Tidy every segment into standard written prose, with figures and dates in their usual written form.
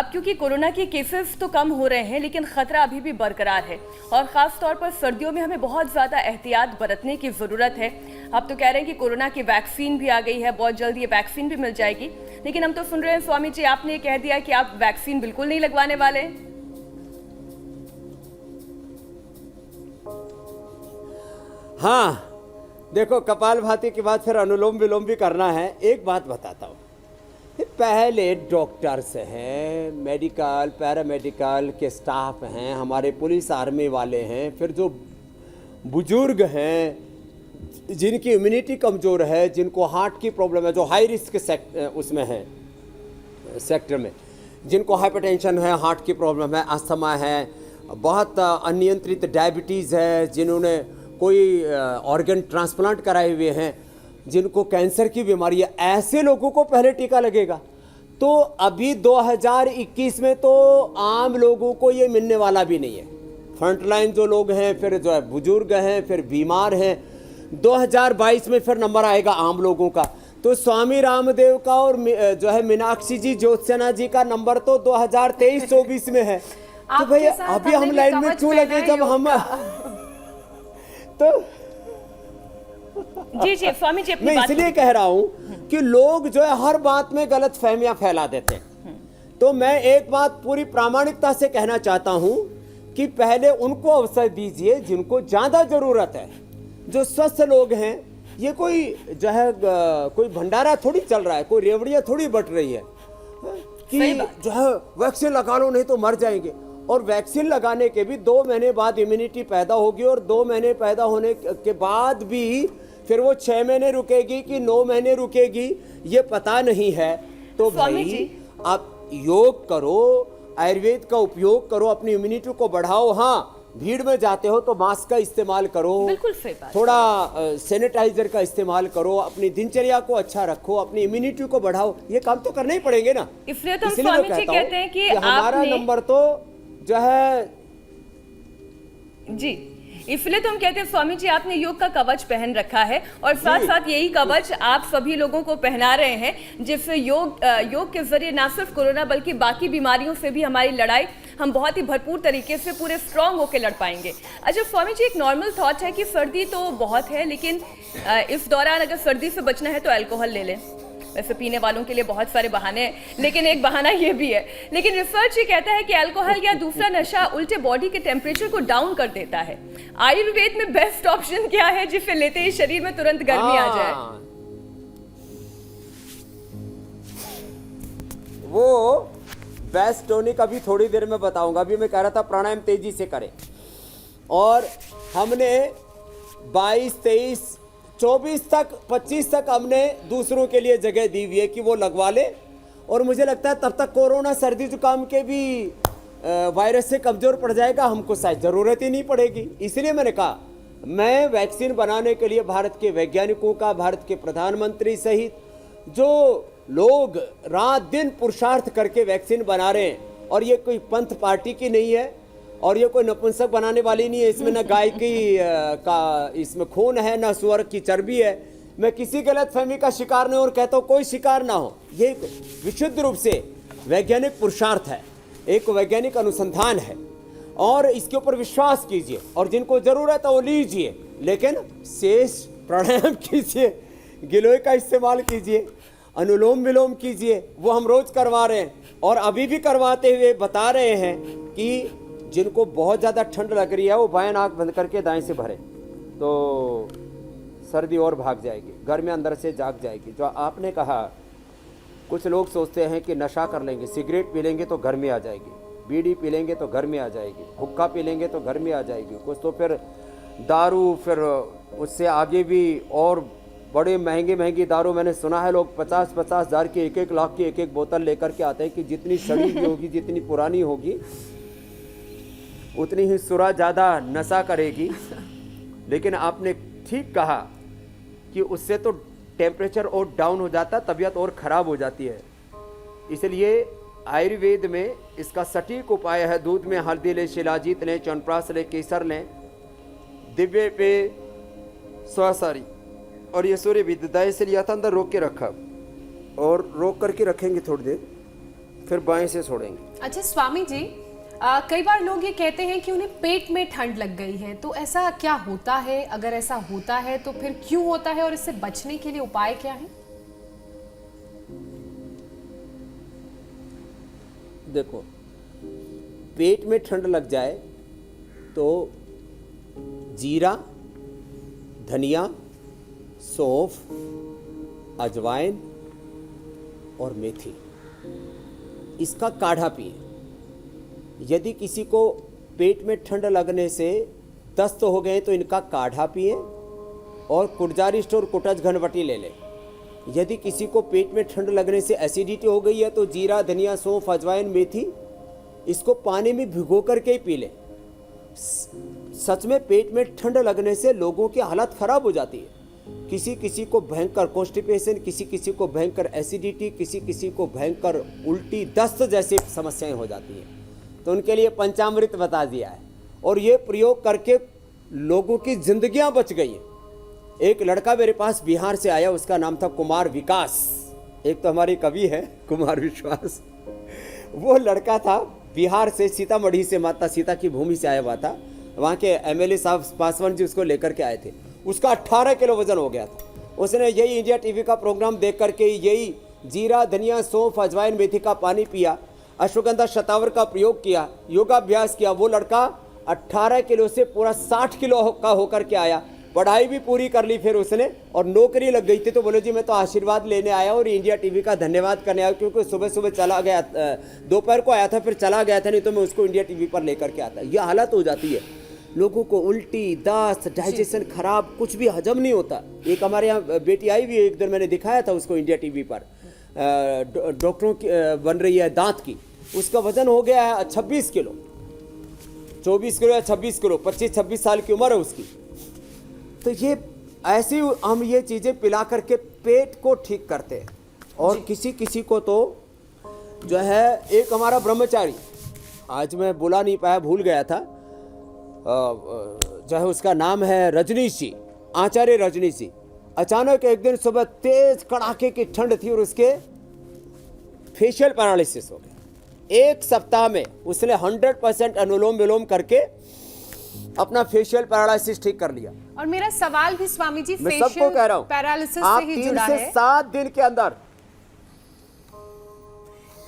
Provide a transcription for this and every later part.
अब क्योंकि कोरोना के केसेस तो कम हो रहे हैं लेकिन खतरा अभी भी बरकरार है और खास तौर पर सर्दियों में हमें बहुत ज्यादा एहतियात बरतने की जरूरत है। अब तो कह रहे हैं कि कोरोना की वैक्सीन भी आ गई है, बहुत जल्द ये वैक्सीन भी मिल जाएगी, लेकिन हम तो सुन रहे हैं स्वामी जी आपने कह दिया कि आप वैक्सीन बिल्कुल नहीं लगवाने वाले। हाँ देखो, कपालभाति के बाद फिर अनुलोम विलोम भी करना है। एक बात बताता हूँ, पहले डॉक्टर्स हैं, मेडिकल पैरामेडिकल के स्टाफ हैं, हमारे पुलिस आर्मी वाले हैं, फिर जो बुजुर्ग हैं जिनकी इम्यूनिटी कमज़ोर है, जिनको हार्ट की प्रॉब्लम है, जो हाई रिस्क उसमें है सेक्टर में, जिनको हाइपरटेंशन है, हार्ट की प्रॉब्लम है, अस्थमा है, बहुत अनियंत्रित डायबिटीज़ है, जिन्होंने कोई ऑर्गन ट्रांसप्लांट कराए हुए हैं, जिनको कैंसर की बीमारी है, ऐसे लोगों को पहले टीका लगेगा। तो अभी 2021 में तो आम लोगों को ये मिलने वाला भी नहीं है। फ्रंटलाइन जो लोग हैं, फिर जो है बुजुर्ग हैं, फिर बीमार हैं, 2022 में फिर नंबर आएगा आम लोगों का। तो स्वामी रामदेव का और जो है मीनाक्षी जी ज्योत्सना जी का नंबर तो 2023-24 में है। तो भाई अभी हम लाइन में क्यों लगे जब हम तो जी स्वामी जी मैं इसलिए कह रहा हूं कि लोग जो है हर बात में गलत फहमियां फैला देते हैं। तो मैं एक बात पूरी प्रामाणिकता से कहना चाहता हूं कि पहले उनको अवसर दीजिए जिनको ज्यादा जरूरत है। जो स्वस्थ लोग हैं, ये कोई जो है कोई भंडारा थोड़ी चल रहा है, कोई रेवड़ियां थोड़ी बट रही है कि जो है वैक्सीन लगा लो नहीं तो मर जाएंगे। और वैक्सीन लगाने के भी 2 महीने बाद इम्यूनिटी पैदा होगी, और 2 महीने पैदा होने के बाद भी फिर वो 6 महीने रुकेगी कि 9 महीने रुकेगी, ये पता नहीं है। तो भाई आप योग करो, आयुर्वेद का उपयोग करो, अपनी इम्यूनिटी को बढ़ाओ। हाँ, भीड़ में जाते हो तो मास्क का इस्तेमाल करो, बिल्कुल सही बात, थोड़ा सैनिटाइजर का इस्तेमाल करो, अपनी दिनचर्या को अच्छा रखो, अपनी इम्यूनिटी को बढ़ाओ। ये काम तो करने ही पड़ेंगे ना। इसलिए तो स्वामी जी कहते हैं कि हमारा नंबर तो जो है जी, इसलिए तो हम कहते हैं स्वामी जी आपने योग का कवच पहन रखा है और साथ साथ यही कवच आप सभी लोगों को पहना रहे हैं, जिससे योग के जरिए ना सिर्फ कोरोना बल्कि बाकी बीमारियों से भी हमारी लड़ाई हम बहुत ही भरपूर तरीके से पूरे स्ट्रांग होकर लड़ पाएंगे। अच्छा स्वामी जी, एक नॉर्मल थॉट है कि सर्दी तो बहुत है, लेकिन इस दौरान अगर सर्दी से बचना है तो अल्कोहल ले लें। वैसे पीने वालों के लिए बहुत सारे बहाने हैं, लेकिन एक बहाना ये भी है। लेकिन रिसर्च ये कहता है कि अल्कोहल या दूसरा नशा उल्टे बॉडी के टेम्परेचर को डाउन कर देता है। आयुर्वेद में बेस्ट ऑप्शन क्या है जिसे लेते ही शरीर में तुरंत गर्मी आ जाए? वो बेस्ट टॉनिक अभी थोड़ी देर में बताऊंगा। अभी मैं कह रहा था प्राणायाम तेजी से करें, और हमने 22, 23, 24 तक 25 तक हमने दूसरों के लिए जगह दी हुई है कि वो लगवा ले। और मुझे लगता है तब तक कोरोना सर्दी जुकाम के भी वायरस से कमज़ोर पड़ जाएगा, हमको शायद ज़रूरत ही नहीं पड़ेगी। इसलिए मैंने कहा मैं वैक्सीन बनाने के लिए भारत के वैज्ञानिकों का, भारत के प्रधानमंत्री सहित जो लोग रात दिन पुरुषार्थ करके वैक्सीन बना रहे हैं, और ये कोई पंथ पार्टी की नहीं है और ये कोई नपुंसक बनाने वाली नहीं है। इसमें न गाय की का इसमें खून है, न सुअर की चर्बी है। मैं किसी गलतफहमी का शिकार नहीं, और कहता हूँ कोई शिकार ना हो। ये विशुद्ध रूप से वैज्ञानिक पुरुषार्थ है, एक वैज्ञानिक अनुसंधान है, और इसके ऊपर विश्वास कीजिए, और जिनको जरूरत है वो लीजिए, लेकिन शेष प्राणायाम कीजिए, गिलोय का इस्तेमाल कीजिए, अनुलोम विलोम कीजिए। वो हम रोज करवा रहे हैं, और अभी भी करवाते हुए बता रहे हैं कि जिनको बहुत ज़्यादा ठंड लग रही है वो बाएं नाक बंद करके दाएं से भरें, तो सर्दी और भाग जाएगी, गर्मी अंदर से जाग जाएगी। जो आपने कहा, कुछ लोग सोचते हैं कि नशा कर लेंगे, सिगरेट पी लेंगे तो गर्मी आ जाएगी, बीड़ी पी लेंगे तो गर्मी आ जाएगी, हुक्का पी लेंगे तो गर्मी आ जाएगी, कुछ तो फिर दारू, फिर उससे आगे भी और बड़े महंगी दारू। मैंने सुना है लोग 50-50 हज़ार की, 1-1 लाख की एक बोतल लेकर के आते हैं कि जितनी सड़ी हुई होगी, जितनी पुरानी होगी, उतनी ही सुरा ज़्यादा नशा करेगी। लेकिन आपने ठीक कहा कि उससे तो टेम्परेचर और डाउन हो जाता, तबीयत और ख़राब हो जाती है। इसलिए आयुर्वेद में इसका सटीक उपाय है, दूध में हल्दी लें, शिलाजीत लें, च्यवनप्राश लें, केसर लें, दिव्य पे स्वसारी, और ये सूर्य भी दही से लिया था, अंदर रोक के रखा, और रोक करके रखेंगे थोड़ी देर, फिर बाएं से छोड़ेंगे। अच्छा स्वामी जी, कई बार लोग ये कहते हैं कि उन्हें पेट में ठंड लग गई है, तो ऐसा क्या होता है? अगर ऐसा होता है तो फिर क्यों होता है और इससे बचने के लिए उपाय क्या है? देखो, पेट में ठंड लग जाए तो जीरा, धनिया, सौंफ, अजवाइन और मेथी, इसका काढ़ा पिए। यदि किसी को पेट में ठंड लगने से दस्त हो गए तो इनका काढ़ा पिए और कुटजारिष्ट और कुटज घनवटी ले लें। यदि किसी को पेट में ठंड लगने से एसिडिटी हो गई है तो जीरा, धनिया, सौंफ, अजवाइन, मेथी, इसको पानी में भिगो करके ही पी लें। सच में पेट में ठंड लगने से लोगों की हालत खराब हो जाती है। किसी किसी को भयंकर कॉन्स्टिपेशन, किसी किसी को भयंकर एसिडिटी, किसी किसी को भयंकर उल्टी, दस्त जैसी समस्याएं हो जाती हैं। तो उनके लिए पंचामृत बता दिया है और ये प्रयोग करके लोगों की जिंदगियां बच गई हैं। एक लड़का मेरे पास बिहार से आया, उसका नाम था कुमार विकास। एक तो हमारे कवि है कुमार विश्वास, वो लड़का था बिहार से, सीतामढ़ी से, माता सीता की भूमि से आया हुआ था। वहाँ के एमएलए साहब पासवान जी उसको लेकर के आए थे। उसका 18 किलो वजन हो गया था। उसने यही इंडिया टीवी का प्रोग्राम देख करके यही जीरा, धनिया, सौंफ, अजवाइन, मेथी का पानी पिया, अश्वगंधा शतावर का प्रयोग किया, योगाभ्यास किया। वो लड़का 18 किलो से पूरा 60 किलो का होकर के आया। पढ़ाई भी पूरी कर ली फिर उसने और नौकरी लग गई थी। तो बोले जी मैं तो आशीर्वाद लेने आया और इंडिया टीवी का धन्यवाद करने आया, क्योंकि सुबह सुबह चला गया, दोपहर को आया था फिर चला गया था, नहीं तो मैं उसको इंडिया टीवी पर लेकर के आता। यह हालत हो जाती है, लोगों को उल्टी, दस्त, डाइजेशन खराब, कुछ भी हजम नहीं होता। एक हमारे यहाँ बेटी आई भी, एक दिन मैंने दिखाया था उसको इंडिया टीवी पर, डॉक्टरों की बन रही है दांत की। उसका वजन हो गया है 26 किलो, 24 किलो या 26 किलो, 25-26 साल की उम्र है उसकी। तो ये ऐसी हम ये चीज़ें पिला करके पेट को ठीक करते हैं। और किसी किसी को तो जो है, एक हमारा ब्रह्मचारी, आज मैं बुला नहीं पाया, भूल गया था, जो है उसका नाम है रजनीश जी, आचार्य रजनीश जी। अचानक एक दिन सुबह तेज कड़ाके की ठंड थी और उसके फेशियल पैरालिसिस हो गया। एक सप्ताह में उसने 100% अनुलोम विलोम करके अपना फेशियल पैरालिसिस ठीक कर लिया। और मेरा सवाल भी स्वामी जी मैं सबको कह रहा हूं, पैरालिसिस आप से ही 3 जुड़ा से है। 7 दिन के अंदर,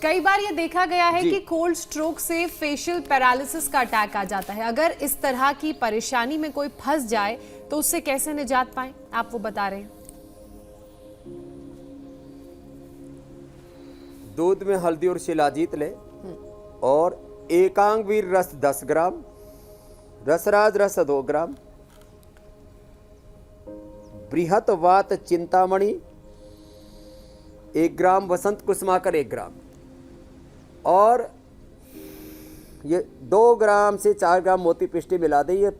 कई बार ये देखा गया है कि कोल्ड स्ट्रोक से फेशियल पैरालिसिस का अटैक आ जाता है। अगर इस तरह की परेशानी में कोई फंस जाए तो उससे कैसे निजात पाए, आप वो बता रहे हैं। दूध में हल्दी और शिलाजीत ले और एकांग वीर रस 10 ग्राम, रसराज रस 2 ग्राम, बृहत वात चिंतामणि 1 ग्राम, वसंत कुसुमाकर 1 ग्राम, और ये 2 ग्राम से 4 ग्राम मोती पिष्टी मिला दे। ये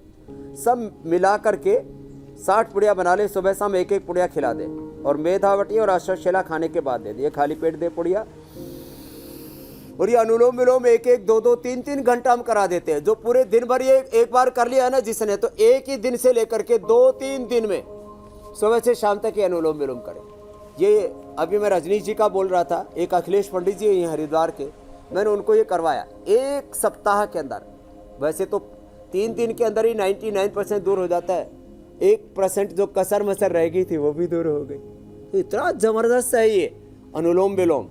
सब मिला करके 60 पुड़िया बना ले, सुबह शाम 1-1 पुड़िया खिला दे और मेधावटी और अश्वशिला खाने के बाद दे दिए, खाली पेट दे पुड़िया। और ये अनुलोम विलोम 1-1, 2-2, 3-3 घंटा हम करा देते हैं। जो पूरे दिन भर ये एक बार कर लिया है ना जिसने, तो एक ही दिन से लेकर के 2-3 दिन में सुबह से शाम तक ये अनुलोम विलोम करें। ये अभी मैं रजनीश जी का बोल रहा था, एक अखिलेश पंडित जी हैं हरिद्वार के, मैंने उनको ये करवाया 1 सप्ताह के अंदर। वैसे तो 3 दिन के अंदर ही 99% दूर हो जाता है, 1% जो कसर मसर रह गई थी वो भी दूर हो गई। तो इतना जबरदस्त है ये अनुलोम विलोम।